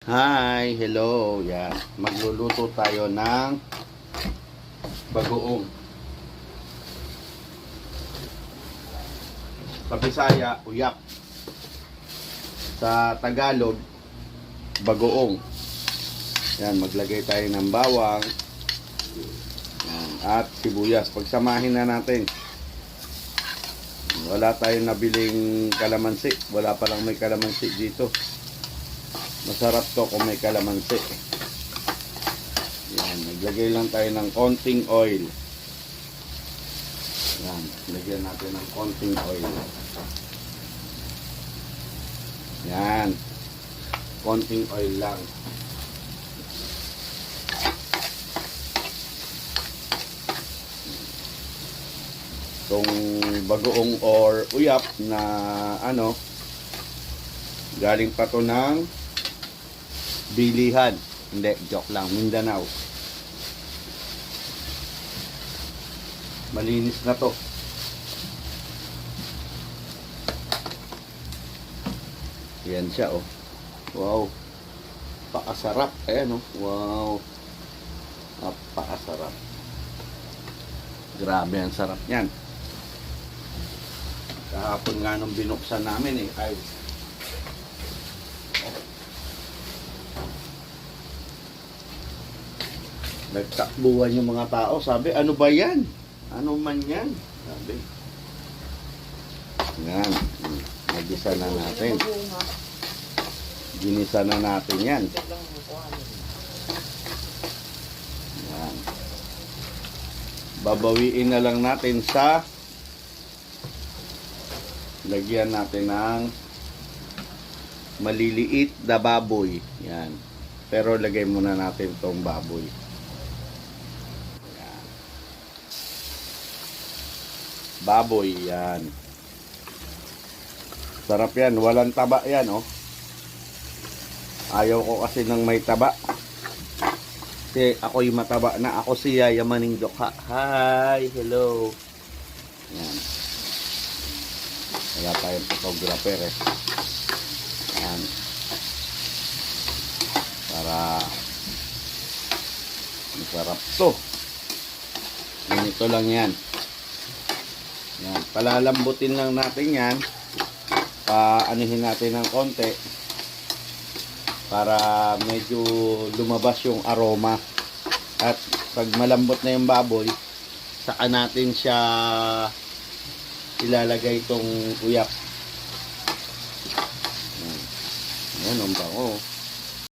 Hi, hello. Yeah, magluluto tayo ng bagoong. Sa Bisaya, uyap. Sa Tagalog, bagoong. Yan, maglagay tayo ng bawang. Yan, at sibuyas. Pagsamahin na natin. Wala tayong nabiling kalamansi. Wala pa lang may kalamansi dito. Masarap to kung may kalamansi. Yan, naglagay lang tayo ng konting oil. Yan, lagyan natin ng konting oil. Yan, konting oil lang. Itong bagoong or uyap na galing pa to ng bilihan. Hindi, joke lang. Mindanao. Malinis na to. Yan siya, oh. Wow. Pakasarap. Ayan, oh. Wow. Napakasarap. Grabe, ang sarap niyan. Kahapon nga nung binuksan namin, ay nagtakbuhan yung mga tao. Sabi, ano ba yan? Ano man yan? Sabi. Yan. Nagisa na natin. Ginisa na natin yan. Yan. Babawiin na lang natin sa lagyan natin ng maliliit na baboy. Yan. Pero lagay muna natin tong baboy. Baboy, yan. Sarap yan, walang taba yan, oh. Ayaw ko kasi ng may taba. Kasi ako yung mataba na. Ako si Yaya Maningdok. Hi, hello. Yan. Wala tayong photographer, eh. Yan. Para masarap to. Ganito lang yan. Yan, palalambutin lang natin yan. Paanihin natin ng konti para medyo lumabas yung aroma. At pag malambot na yung baboy, saka natin siya ilalagay itong uyap. Yan, ang bango.